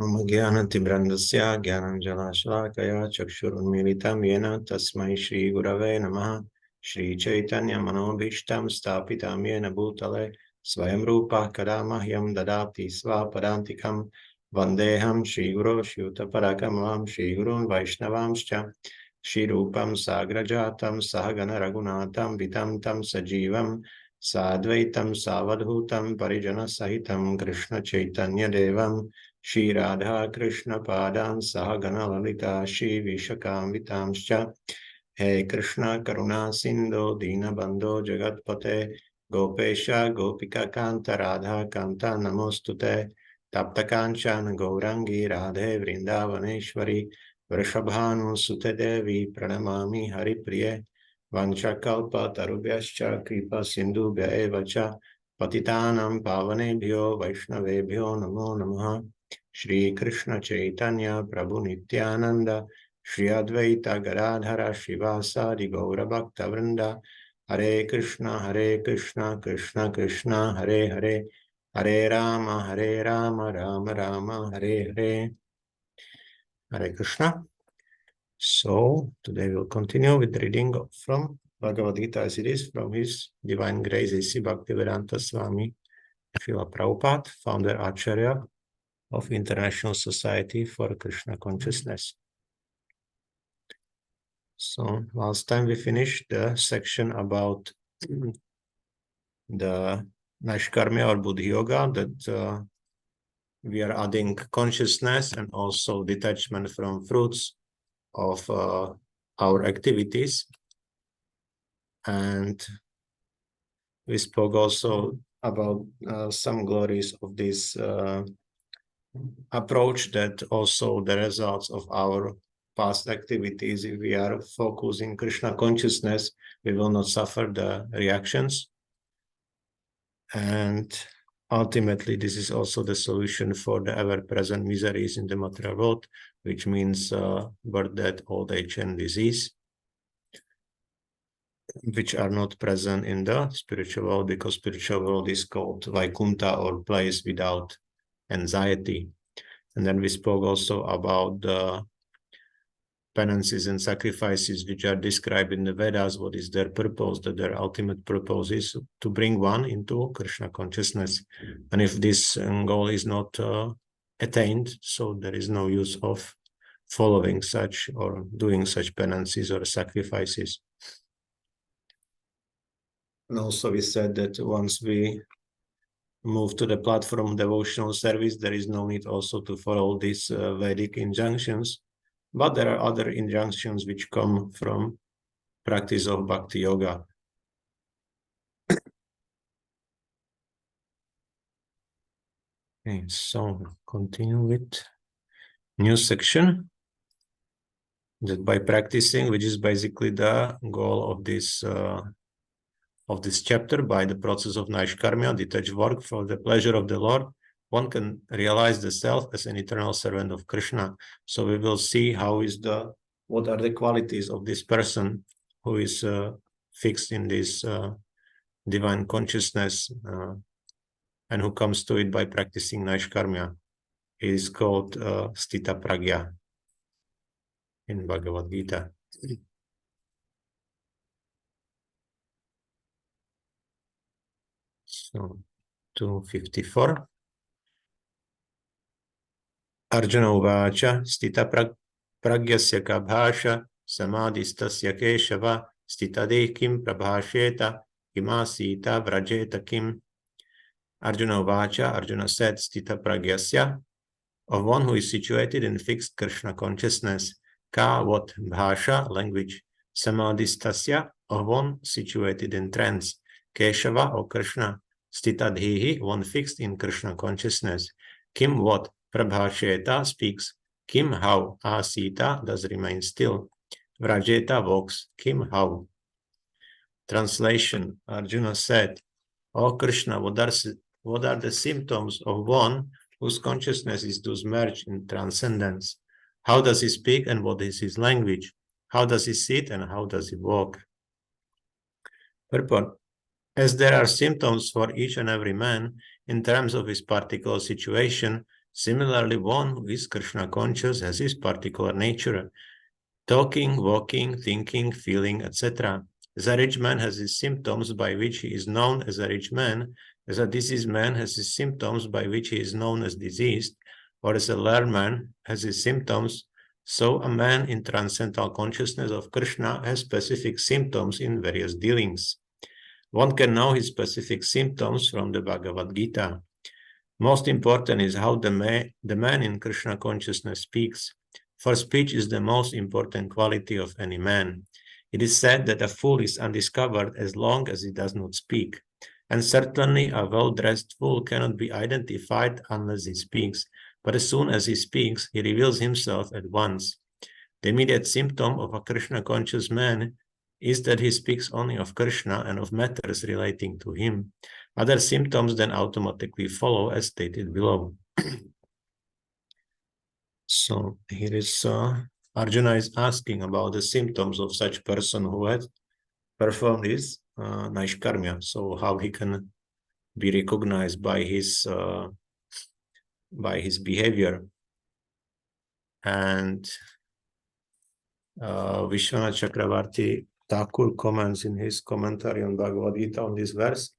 ज्ञानतिब्रन्दस्य ज्ञानञ्जनशलाकया चक्षुरुन्मीलितं येन तस्मै श्रीगुरवे नमः। श्रीचैतन्यमनोभीष्टं स्थापितं येन भूतले स्वयं रूपः कदा मह्यं ददाति स्वपदान्तिकं। वन्देऽहं श्रीगुरो श्रीयुतपराक्रमं श्रीगुरून् वैष्णवांश्च। श्रीरूपं साग्रजातं सहगणरघुनाथं वितं तं सजीवं साद्वैतं सावधूतं परिजनसहितं कृष्णचैतन्यदेवं श्री राधा कृष्ण पादान् सह गणललिता श्री विशाखान्वितांश्च। हे कृष्ण करुणा सिन्धो दीनबन्धो जगत्पते गोपेश गोपिकान्त राधा कान्त नमोस्तुते। तप्तकाञ्चन गौरांगी राधे वृन्दावनेश्वरी वृषभानुसुते देवी प्रणमामि हरिप्रिये। वंशकल्पतरुभ्यश्च कृपा सिन्धुभ्य एव च पतितानां पावनेभ्यो वैष्णवेभ्यो नमो नमः। श्री कृष्ण चैतन्य प्रभु नित्यानंद श्री अद्वैत गदाधर श्रीवासादि गौर भक्त वृंद। हरे कृष्ण कृष्ण कृष्ण हरे हरे, हरे Ram Ram Ram Hare Hare. Hare Krishna. So today we'll continue with the reading from Bhagavad-gītā as it is from His Divine Grace A.C. Bhaktivedanta Swami Prabhupāda, founder-ācārya of International Society for Krishna Consciousness. So last time we finished the section about the naiṣkarmya or bhakti-yoga, that we are adding consciousness and also detachment from fruits of our activities. And we spoke also about some glories of this approach, that also the results of our past activities, if we are focusing Krishna consciousness, we will not suffer the reactions. And ultimately, this is also the solution for the ever-present miseries in the material world, which means birth, death, old age, and disease, which are not present in the spiritual world, because spiritual world is called Vaikuntha, or place without anxiety. And then we spoke also about the penances and sacrifices which are described in the Vedas, what is their purpose, that their ultimate purpose is to bring one into Krishna consciousness. And if this goal is not attained, so there is no use of following such or doing such penances or sacrifices. And also we said that once we move to the platform devotional service, there is no need also to follow these Vedic injunctions, but there are other injunctions which come from practice of bhakti yoga. Okay, so continue with new section, that by practicing, which is basically the goal of this chapter, by the process of naiṣkarmya, detached work for the pleasure of the Lord, one can realize the self as an eternal servant of Krishna. So we will see what are the qualities of this person who is fixed in this divine consciousness and who comes to it by practicing naiṣkarmya. It is called sthita-prajña in Bhagavad-gītā. So 254. Arjuna uvacha sthita-prajñasya ka bhāsha samadhistasya keshava sthitade kim prabhāsheta kimasita vrajeta kim. Arjuna uvacha, Arjuna said, sthita-prajñasya, of one who is situated in fixed Krishna consciousness, ka, what, bhāsha, language, samadhistasya, of one situated in trance, keshava, or Krishna, sthitadhihi, one fixed in Krishna consciousness, kim, what, prabhāsheta, speaks, kim, how, asita, does remain still, vrajeta, walks, kim, how. Translation, Arjuna said, O Krishna, what are the symptoms of one whose consciousness is thus merged in transcendence? How does he speak and what is his language? How does he sit and how does he walk? Purport. As there are symptoms for each and every man in terms of his particular situation, Similarly, one who is Krishna conscious has his particular nature, talking, walking, thinking, feeling, etc. As a rich man has his symptoms by which he is known as a rich man, as a diseased man has his symptoms by which he is known as diseased, or as a learned man has his symptoms, so a man in transcendental consciousness of Krishna has specific symptoms in various dealings. One can know his specific symptoms from the Bhagavad-gīta. Most important is how the man in Krishna consciousness speaks. For speech is the most important quality of any man. It is said that a fool is undiscovered as long as he does not speak. And certainly a well-dressed fool cannot be identified unless he speaks. But as soon as he speaks, he reveals himself at once. The immediate symptom of a Krishna-conscious man is that he speaks only of Krishna and of matters relating to him. Other symptoms then automatically follow, as stated below. So here is Arjuna is asking about the symptoms of such person who had performed this naiṣkarmya. So how he can be recognized by his behavior. And Vishwanath Chakravarti Thakur comments in his commentary on Bhagavad-gīta on this verse.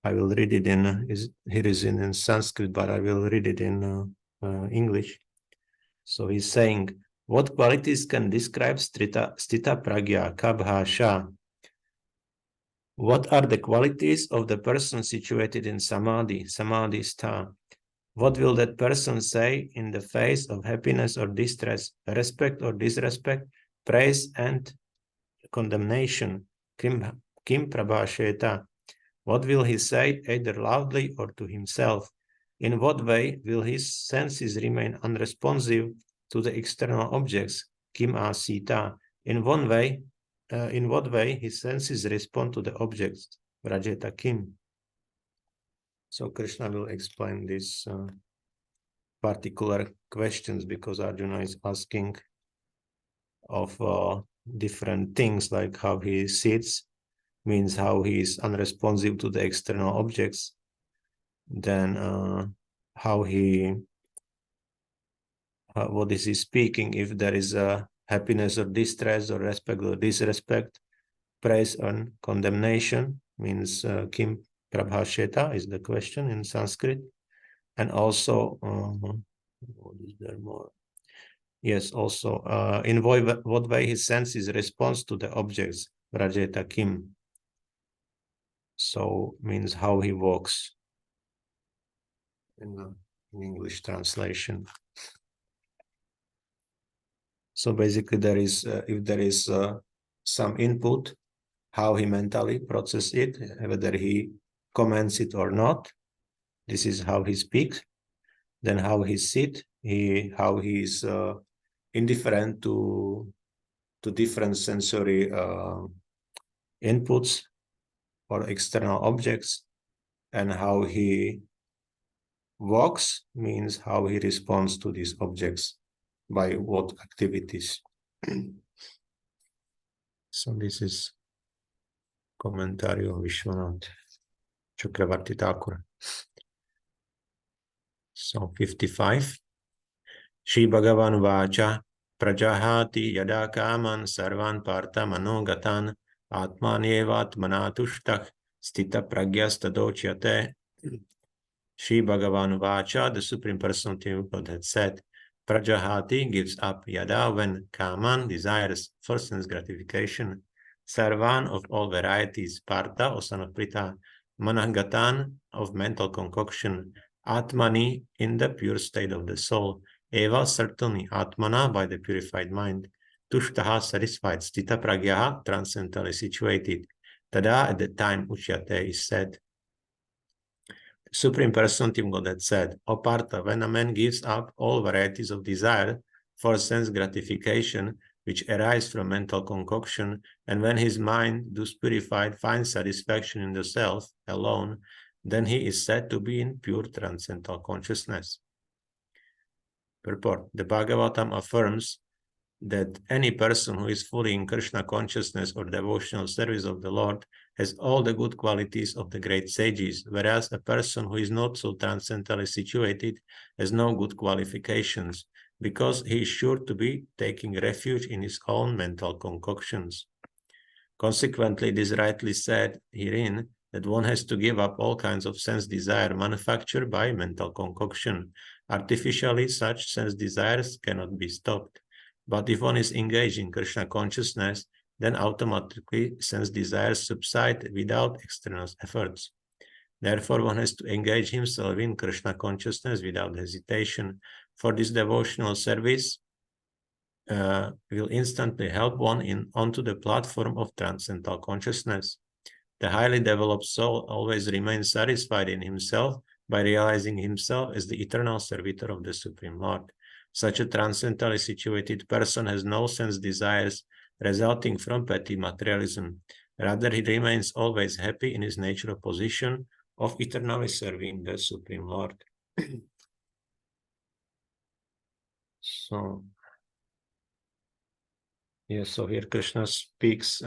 I will read it here is in Sanskrit, but I will read it in English. So he's saying, what qualities can describe sthita-prajña, kabhasha? What are the qualities of the person situated in samadhi, samadhi-stha? What will that person say in the face of happiness or distress, respect or disrespect, praise and condemnation? Kim prabhasheta? What will he say either loudly or to himself? In what way will his senses remain unresponsive to the external objects? Kim asita? In what way his senses respond to the objects? Rajeta kim? So Krishna will explain these particular questions because Arjuna is asking of different things, like how he sits, means how he is unresponsive to the external objects. Then what is he speaking, if there is a happiness or distress or respect or disrespect, praise and condemnation, means kim prabhasheta is the question in Sanskrit. And also, what is there more? Yes, also, in what way his senses response to the objects, rajeta kim. So means how he walks in English translation. So basically there is, if there is some input, how he mentally processes it, whether he comments it or not. This is how he speaks. Then how he sits, how he is indifferent to different sensory inputs or external objects, and how he walks means how he responds to these objects, by what activities. So this is commentary of Vishwanath Chakravarti Thakur. So 55. Shri Bhagavan Vacha Prajahati Yada Kaman Sarvan Partha Manogatan Atmanievatmana Tushtach sthita-prajña. Shri Bhagavan Vacha, the Supreme Personality of God, had said, Prajahati gives up yada when Kaman desires for sense gratification, Sarvan of all varieties, Partha or son of Pritha, Managatan of mental concoction, Atmani in the pure state of the soul, Eva certainly Atmana by the purified mind, Tushtaha satisfied, sthita-prajña transcendentally situated, Tada at the time Uchyate is said. Supreme Personality of God had said, O Partha, when a man gives up all varieties of desire for sense gratification which arise from mental concoction, and when his mind, thus purified, finds satisfaction in the self alone, then he is said to be in pure transcendental consciousness. Purport. The Bhagavatam affirms that any person who is fully in Krishna consciousness or devotional service of the Lord has all the good qualities of the great sages, whereas a person who is not so transcendently situated has no good qualifications, because he is sure to be taking refuge in his own mental concoctions. Consequently, it is rightly said herein that one has to give up all kinds of sense desire manufactured by mental concoction. Artificially, such sense desires cannot be stopped. But if one is engaged in Krishna consciousness, then automatically sense desires subside without external efforts. Therefore, one has to engage himself in Krishna consciousness without hesitation. For this devotional service will instantly help one onto the platform of transcendental consciousness. The highly developed soul always remains satisfied in himself by realizing himself as the eternal servitor of the Supreme Lord. Such a transcendentally situated person has no sense desires resulting from petty materialism. Rather, he remains always happy in his natural position of eternally serving the Supreme Lord. So here Krishna speaks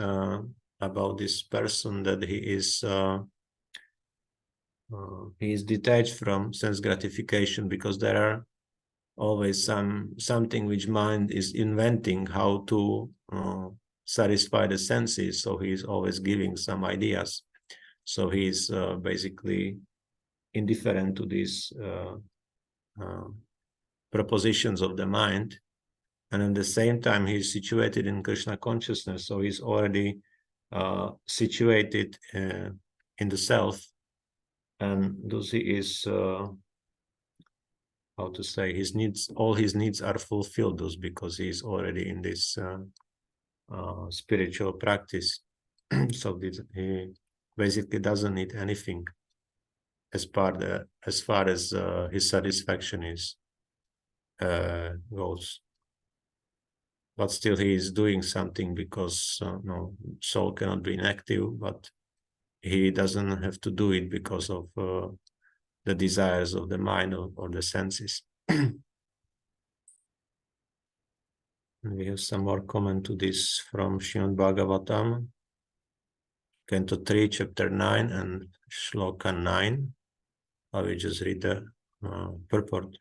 about this person, that he is detached from sense gratification, because there are always something which mind is inventing how to satisfy the senses. So he is always giving some ideas. So he is basically indifferent to these propositions of the mind. And at the same time, he is situated in Krishna consciousness. So he's already situated in the self. And thus he is, how to say, all his needs are fulfilled, thus, because he is already in this spiritual practice. So he basically doesn't need anything as far as his satisfaction goes. But still he is doing something, because soul cannot be inactive, but he doesn't have to do it because of the desires of the mind or the senses. We have some more comment to this from Srimad Bhagavatam, Canto 3, Chapter 9 and Shloka 9. I will just read the purport.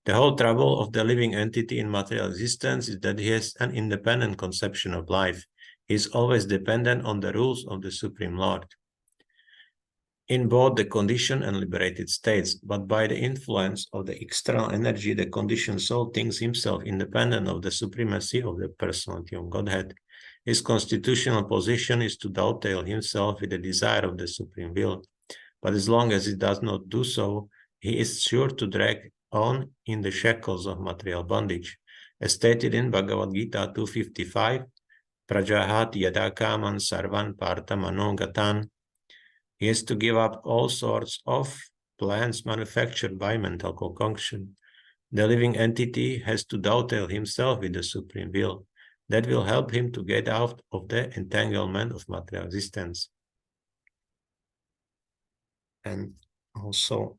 The whole trouble of the living entity in material existence is that he has an independent conception of life. He is always dependent on the rules of the Supreme Lord in both the conditioned and liberated states, but by the influence of the external energy, the conditioned soul thinks himself independent of the supremacy of the personality of Godhead. His constitutional position is to dovetail himself with the desire of the Supreme Will, but as long as he does not do so, he is sure to drag on in the shackles of material bondage. As stated in Bhagavad-gītā 255, Prajahat yada kaman sarvan partha manogatan. He has to give up all sorts of plans manufactured by mental concoction. The living entity has to dovetail himself with the Supreme Will. That will help him to get out of the entanglement of material existence. And also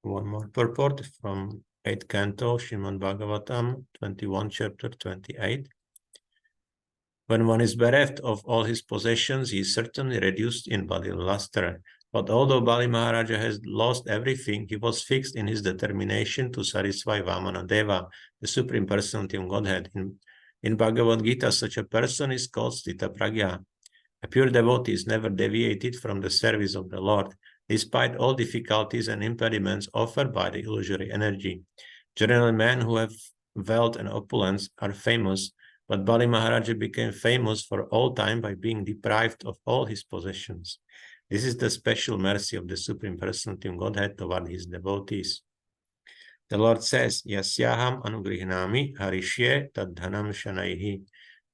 one more purport from 8th Canto, Srimad Bhagavatam, 21, Chapter 28. When one is bereft of all his possessions, he is certainly reduced in bodily luster. But although Bali Maharaja has lost everything, he was fixed in his determination to satisfy Vamana Deva, the Supreme Personality of Godhead. In Bhagavad-gītā, such a person is called sthita-prajña. A pure devotee is never deviated from the service of the Lord, despite all difficulties and impediments offered by the illusory energy. Generally, men who have wealth and opulence are famous, but Bali Maharaja became famous for all time by being deprived of all his possessions. This is the special mercy of the Supreme Personality of Godhead toward his devotees. The Lord says, Yasyaham anugrihnami harishye tadhanam shanaihi.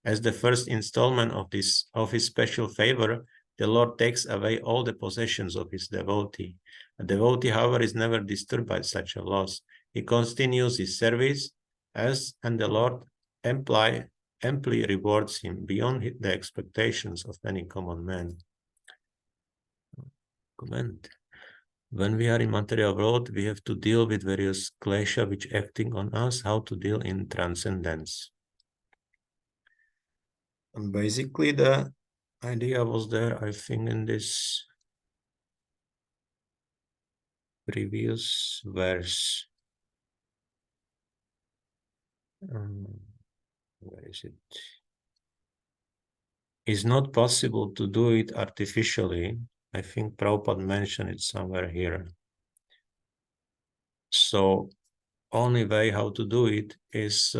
As the first installment of his special favor, the Lord takes away all the possessions of his devotee. A devotee, however, is never disturbed by such a loss. He continues his service, and the Lord amply rewards him beyond the expectations of any common man. Comment. When we are in material world, we have to deal with various klesha which acting on us, how to deal in transcendence. And basically, the idea was there, I think, in this previous verse. Where is it? It's not possible to do it artificially. I think Prabhupada mentioned it somewhere here. So only way how to do it is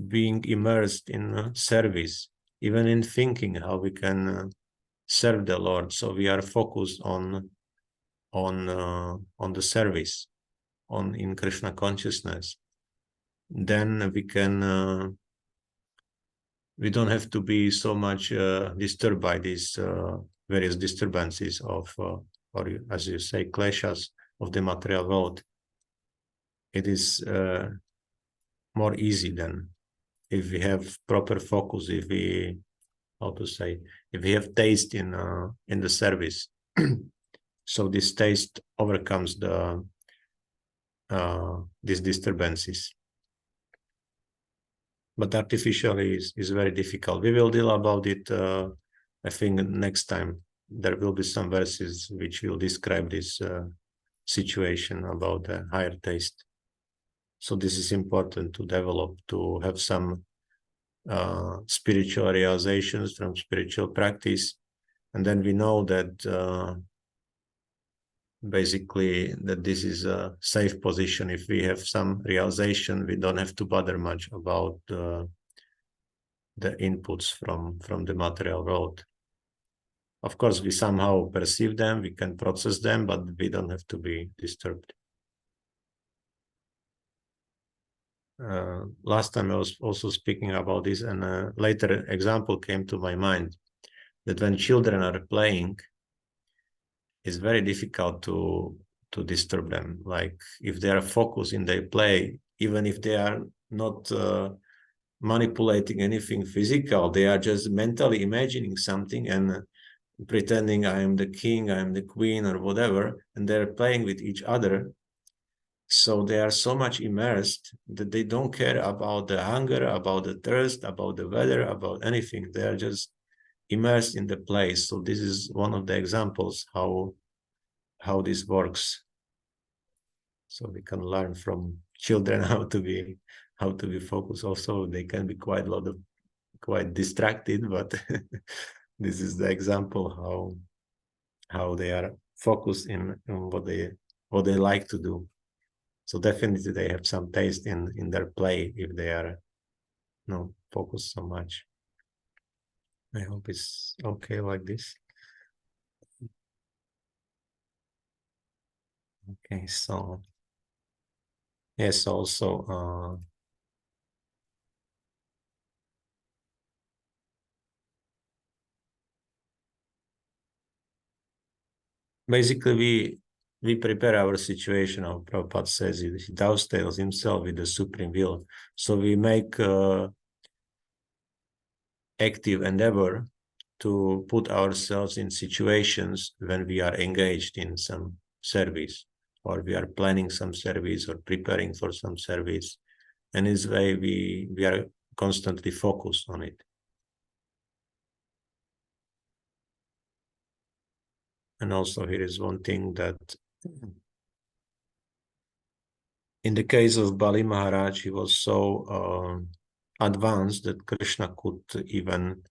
being immersed in service, even in thinking how we can serve the Lord. So we are focused on the service, in Krishna consciousness. Then we can we don't have to be so much disturbed by these various disturbances of, or as you say, kleshas of the material world. It is more easy than if we have proper focus, if we, how to say, if we have taste in the service. So this taste overcomes the these disturbances. But artificially is very difficult. We will deal about it, I think, next time. There will be some verses which will describe this situation about the higher taste. So this is important to develop, to have some spiritual realizations from spiritual practice. And then we know that basically that this is a safe position. If we have some realization, we don't have to bother much about the inputs from the material world. Of course, we somehow perceive them, we can process them, but we don't have to be disturbed. Last time I was also speaking about this, and a later example came to my mind, that when children are playing, it's very difficult to disturb them. Like if they are focused in their play, even if they are not manipulating anything physical, they are just mentally imagining something and pretending I am the king, I am the queen, or whatever, and they're playing with each other. So they are so much immersed that they don't care about the hunger, about the thirst, about the weather, about anything. They are just immersed in the play. So this is one of the examples how this works. So we can learn from children how to be focused. Also, they can be quite distracted, but this is the example how they are focused in what they like to do. So definitely they have some taste in their play if they are focused so much. I hope it's okay like this. Okay, so yes, also basically we prepare our situation. How Prabhupada says it, he dovetails himself with the supreme will. So we make active endeavor to put ourselves in situations when we are engaged in some service, or we are planning some service or preparing for some service. And this way we are constantly focused on it. And also here is one thing that in the case of Bali Maharaj, he was so advanced that Krishna could even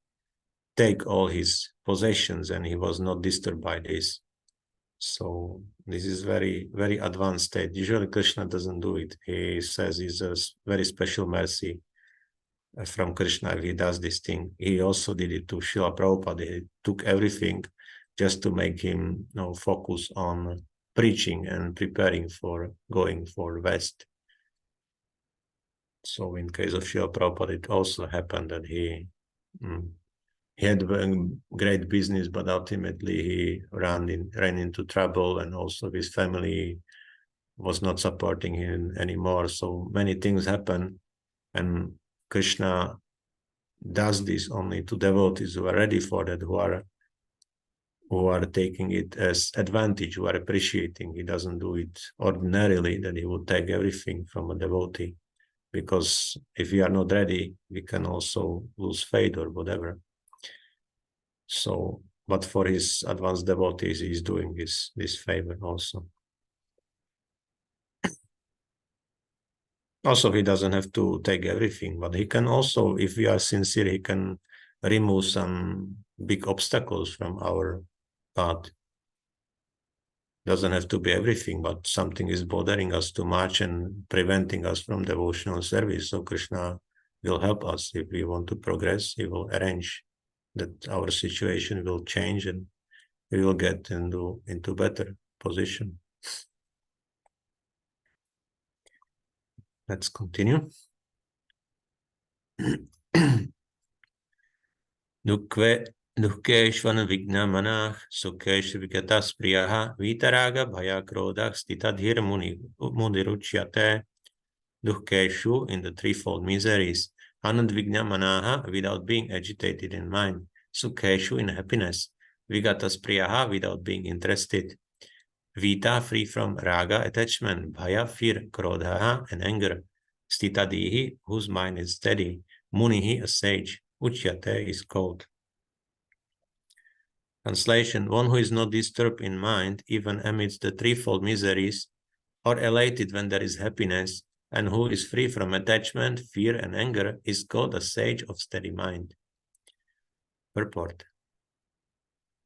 take all his possessions and he was not disturbed by this. So this is very, very advanced state. Usually Krishna doesn't do it. He says it's a very special mercy from Krishna if he does this thing. He also did it to Srila Prabhupada. He took everything just to make him focus on preaching and preparing for going for West. So in case of Srila Prabhupada, it also happened that he had a great business, but ultimately he ran into trouble, and also his family was not supporting him anymore. So many things happen, and Krishna does this only to devotees who are ready for that, who are taking it as advantage, who are appreciating. He doesn't do it ordinarily, that he would take everything from a devotee, because if we are not ready, we can also lose faith or whatever. So, but for his advanced devotees, he is doing this favor also. Also, he doesn't have to take everything, but he can also, if we are sincere, he can remove some big obstacles from our path. Doesn't have to be everything, but something is bothering us too much and preventing us from devotional service. So Krishna will help us. If we want to progress, he will arrange that our situation will change and we will get into better position. Let's continue. Dukkeshvana vigna manah sukhesh vigatas priyaha vitaraga bhaya krodha sthita-prajña muniruchyate. Dukkeshu, in the threefold miseries. Anandvigna manaha, without being agitated in mind. Sukheshu, in happiness. Vigatas priyaha, without being interested. Vita, free from raga, attachment. Bhaya, fear. Krodha, and anger. Sthita-dihi, whose mind is steady. Munihi, a sage. Uchyate is called. Translation: one who is not disturbed in mind, even amidst the threefold miseries, or elated when there is happiness, and who is free from attachment, fear, and anger, is called a sage of steady mind. Purport: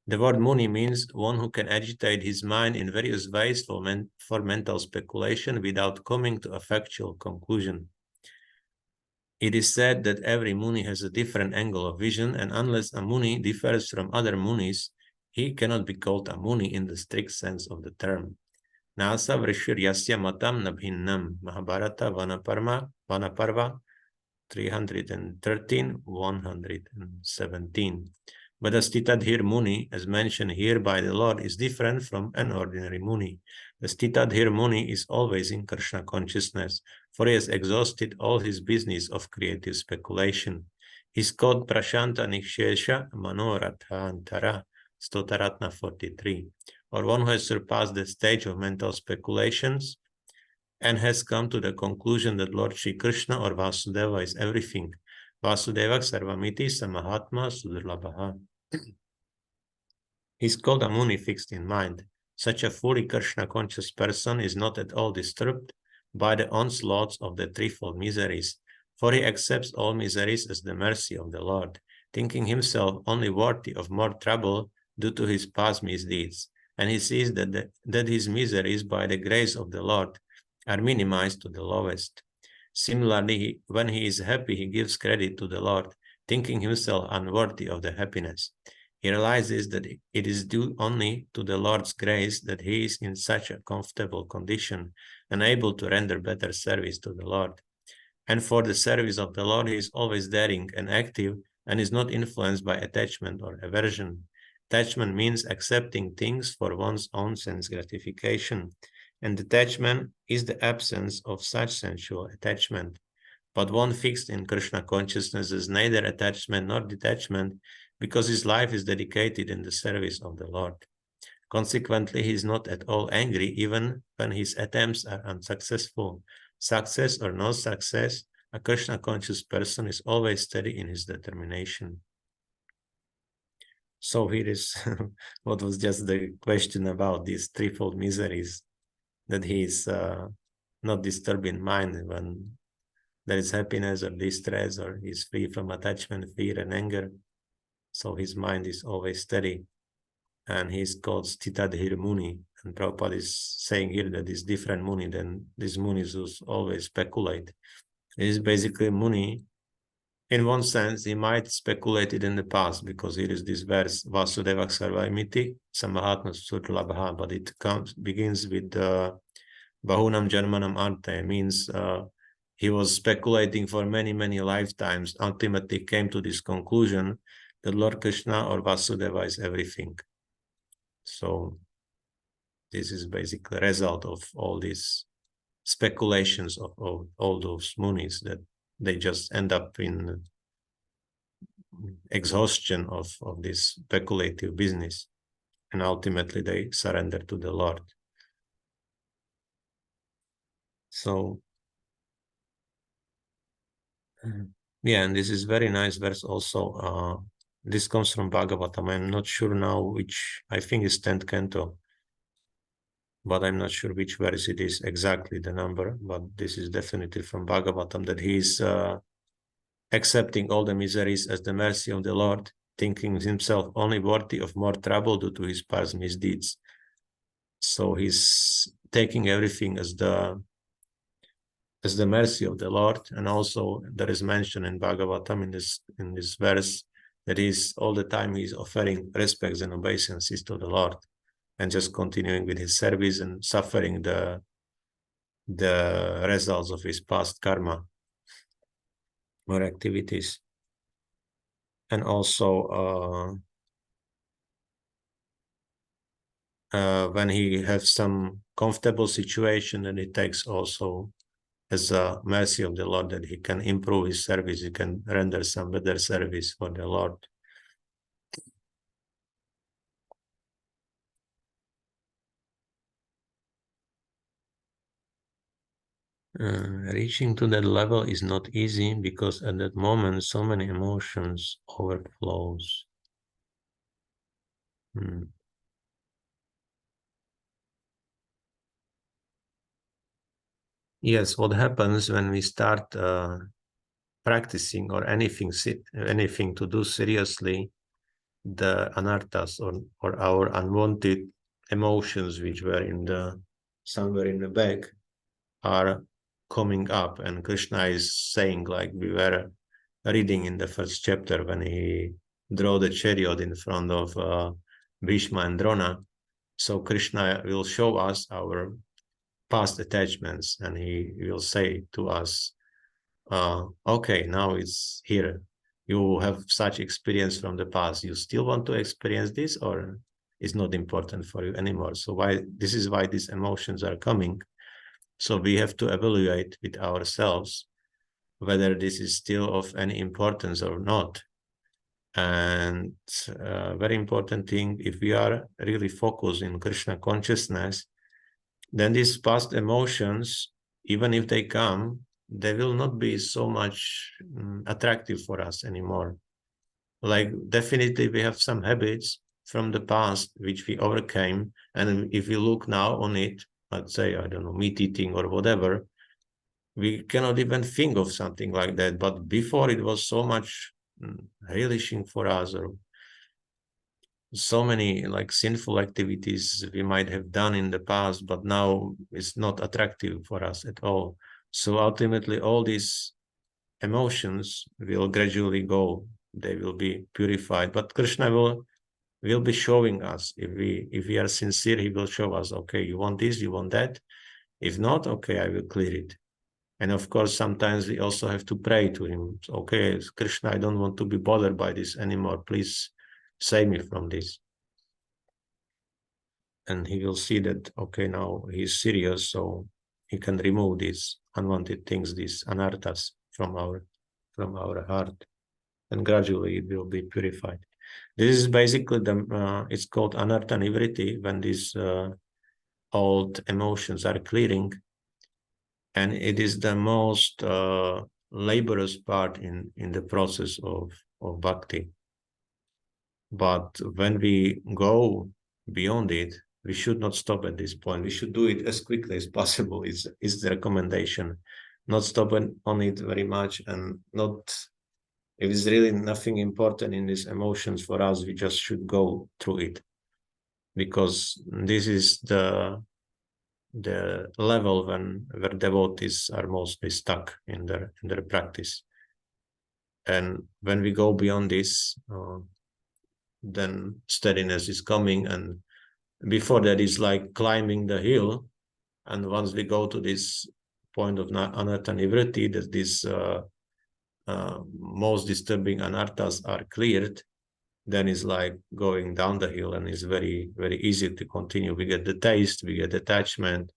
the word muni means one who can agitate his mind in various ways for mental speculation without coming to a factual conclusion. It is said that every muni has a different angle of vision, and unless a muni differs from other munis, he cannot be called a muni in the strict sense of the term. Nasa vrishir yasya matam nabhinnam. Mahabharata Vanaparva 313, 117. But the sthita-prajña Muni, as mentioned here by the Lord, is different from an ordinary Muni. The sthita-prajña Muni is always in Krishna consciousness, for he has exhausted all his business of creative speculation. He is called Prashanta Nikshesha Manorathantara, Stotaratna 43, or one who has surpassed the stage of mental speculations and has come to the conclusion that Lord Sri Krishna or Vasudeva is everything. Vasudeva Sarvamiti Samahatma Sudurlabhaha. He is called a Muni fixed in mind. Such a fully Krishna conscious person is not at all disturbed by the onslaughts of the threefold miseries, for he accepts all miseries as the mercy of the Lord, thinking himself only worthy of more trouble due to his past misdeeds, and he sees that his miseries, by the grace of the Lord, are minimized to the lowest. Similarly, when he is happy, he gives credit to the Lord, thinking himself unworthy of the happiness. He realizes that it is due only to the Lord's grace that he is in such a comfortable condition and able to render better service to the Lord. And for the service of the Lord, he is always daring and active and is not influenced by attachment or aversion. Attachment means accepting things for one's own sense gratification, and detachment is the absence of such sensual attachment. But one fixed in Krishna consciousness is neither attachment nor detachment, because his life is dedicated in the service of the Lord. Consequently, he is not at all angry even when his attempts are unsuccessful. Success or no success, a Krishna conscious person is always steady in his determination. So here is what was just the question about these threefold miseries, that he is not disturbed in mind when there is happiness or distress, or he is free from attachment, fear, and anger. So his mind is always steady, and he is called sthita-prajña Muni. And Prabhupada is saying here that this different Muni than these Munis who always speculate. He is basically Muni. In one sense, he might speculate it in the past, because here is this verse, Vasudeva Sarvamiti Samahatma Sudurlabhaha, but it begins with Bahunam Janmanam Arte, means he was speculating for many, many lifetimes, ultimately came to this conclusion that Lord Krishna or Vasudeva is everything. So this is basically a result of all these speculations of all those munis, that they just end up in exhaustion of this speculative business, and ultimately they surrender to the Lord. So yeah, and this is very nice verse also. this comes from Bhagavatam. I'm not sure now which, I think it's 10th canto, but I'm not sure which verse it is exactly, the number, but this is definitely from Bhagavatam, that he is accepting all the miseries as the mercy of the Lord, thinking himself only worthy of more trouble due to his past misdeeds. So he's taking everything as the mercy of the Lord. And also there is mention in Bhagavatam in this verse that he's all the time he's offering respects and obeisances to the Lord, and just continuing with his service and suffering the results of his past karma or activities. And also when he has some comfortable situation, and it takes also as a mercy of the Lord that he can improve his service, he can render some better service for the Lord. Reaching to that level is not easy, because at that moment so many emotions overflows. Yes, what happens when we start practicing or anything to do seriously, the anarthas or our unwanted emotions, which were somewhere in the back, are coming up. And Krishna is saying, like we were reading in the first chapter, when he drew the chariot in front of Bhishma and Drona. So Krishna will show us our past attachments, and he will say to us, okay, now it's here. You have such experience from the past. You still want to experience this, or it's not important for you anymore? So this is why these emotions are coming. So we have to evaluate with ourselves whether this is still of any importance or not. And very important thing, if we are really focused in Krishna consciousness, then these past emotions, even if they come, they will not be so much attractive for us anymore. Like definitely we have some habits from the past which we overcame, and if we look now on it, let's say, I don't know, meat eating or whatever, we cannot even think of something like that. But before, it was so much relishing for us, or so many like sinful activities we might have done in the past, but now it's not attractive for us at all. So ultimately all these emotions will gradually go, they will be purified, but Krishna will be showing us. If we are sincere, he will show us, okay, you want this, you want that. If not, okay, I will clear it. And of course, sometimes we also have to pray to him. Okay, Krishna, I don't want to be bothered by this anymore. Please save me from this. And he will see that, okay, now he's serious, so he can remove these unwanted things, these anarthas from our heart, and gradually it will be purified. This is basically it's called anartha nivritti, when these old emotions are clearing, and it is the most laborious part in the process of bhakti. But when we go beyond it, we should not stop at this point. We should do it as quickly as possible. Is the recommendation. Not stop on it very much, and not, if it's really nothing important in these emotions for us, we just should go through it, because this is the level where devotees are mostly stuck in their practice. And when we go beyond this, then steadiness is coming, and before that is like climbing the hill. And once we go to this point of anartha nivritti, that these most disturbing anarthas are cleared, then it's like going down the hill, and it's very, very easy to continue. We get the taste, we get attachment,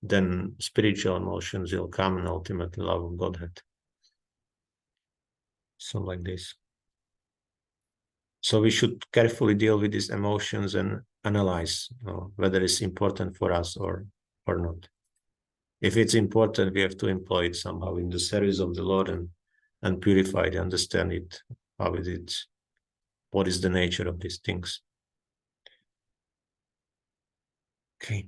then spiritual emotions will come, and ultimately love of Godhead. So like this. So we should carefully deal with these emotions and analyze whether it's important for us or not. If it's important, we have to employ it somehow in the service of the Lord, and purify it, understand it, how it is. what is the nature of these things. Okay.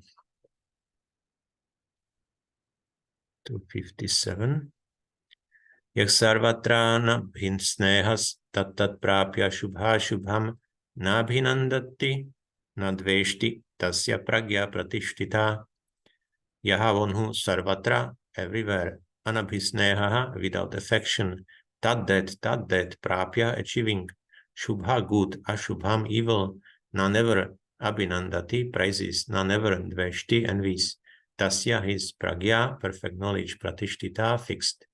257. Yak sarvatra nabhinsnehas tattat prapya shubha shubham nabhinandati nadveshti tasya pragya pratishtita. Yaha one who sarvatra, everywhere, anabhisneha, without affection, that prapya, achieving, shubha, good, ashubham, evil, none ever, abhinandati, praises, none ever, dveshti, envies, tasya, his pragya, perfect knowledge, pratishtita, fixed.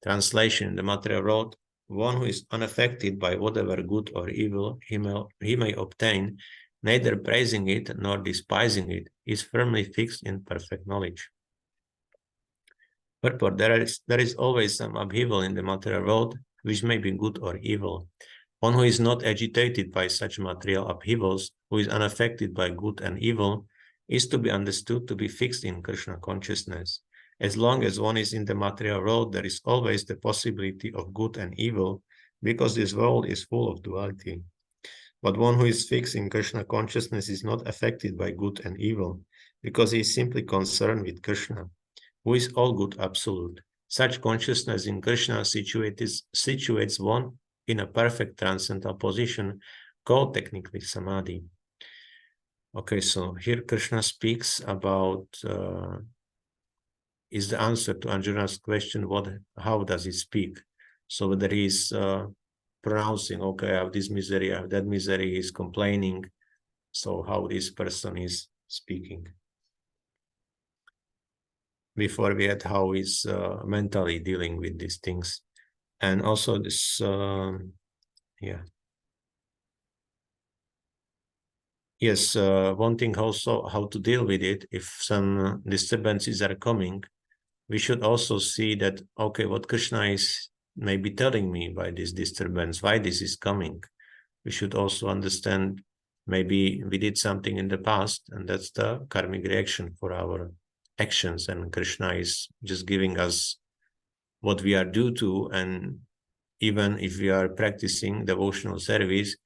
Translation: in the material world, one who is unaffected by whatever good or evil he may obtain, neither praising it nor despising it, is firmly fixed in perfect knowledge. Purport: there is always some upheaval in the material world, which may be good or evil. One who is not agitated by such material upheavals, who is unaffected by good and evil, is to be understood to be fixed in Krishna consciousness. As long as one is in the material world, there is always the possibility of good and evil, because this world is full of duality. But one who is fixed in Krishna consciousness is not affected by good and evil, because he is simply concerned with Krishna, who is all good absolute. Such consciousness in Krishna situates one in a perfect transcendental position, called technically samadhi. Okay, so here Krishna speaks about is the answer to Arjuna's question, how does he speak? So whether he's pronouncing, okay, I have this misery, I have that misery, he's complaining. So how this person is speaking. Before we had how he's mentally dealing with these things. And also this, Yes, one thing also how to deal with it. If some disturbances are coming, we should also see that, okay, what Krishna is maybe telling me by this disturbance, why this is coming. We should also understand maybe we did something in the past, and that's the karmic reaction for our actions, and Krishna is just giving us what we are due to. And even if we are practicing devotional service,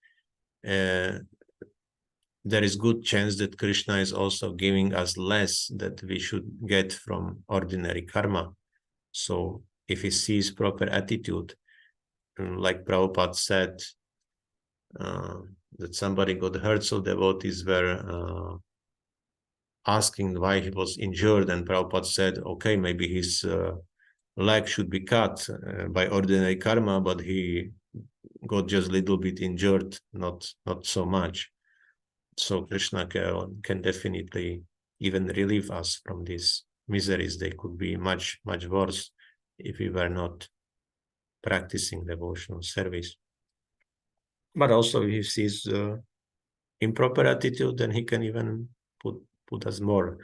there is good chance that Krishna is also giving us less that we should get from ordinary karma. So if he sees proper attitude, like Prabhupada said, that somebody got hurt, so devotees were asking why he was injured, and Prabhupada said, okay, maybe his leg should be cut by ordinary karma, but he got just a little bit injured, not so much. So Krishna can definitely even relieve us from these miseries. They could be much, much worse if we were not practicing devotional service. But also if he sees improper attitude, then he can even put us more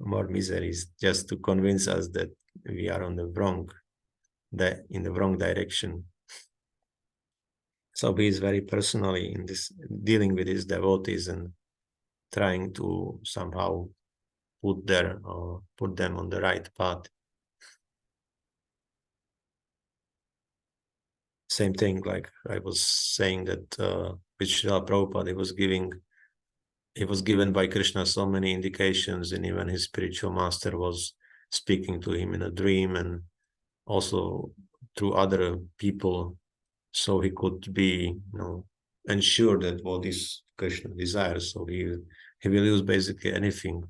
more miseries, just to convince us that we are on the in the wrong direction. So he is very personally in this, dealing with his devotees and trying to somehow put them on the right path. Same thing, like I was saying that with Srila Prabhupada, he was given by Krishna so many indications, and even his spiritual master was speaking to him in a dream, and also through other people, so he could be, ensure that what is Krishna desires. So he will use basically anything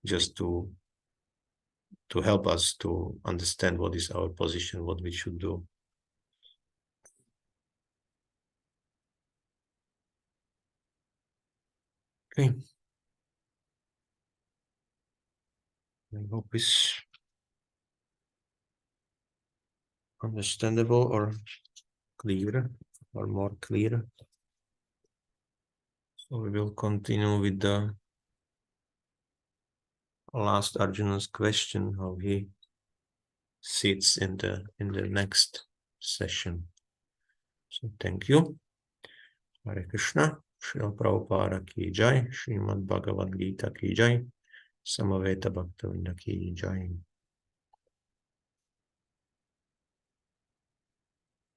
just to help us to understand what is our position, what we should do. Okay. I hope it's understandable or clear, or more clear. So we will continue with the last Arjuna's question, how he sits in the next session. So thank you. Hare Krishna. Srila Prabhupada ki jai. Srimad Bhagavad-gītā ki jai. Samaveta Bhaktivedanta ki jai.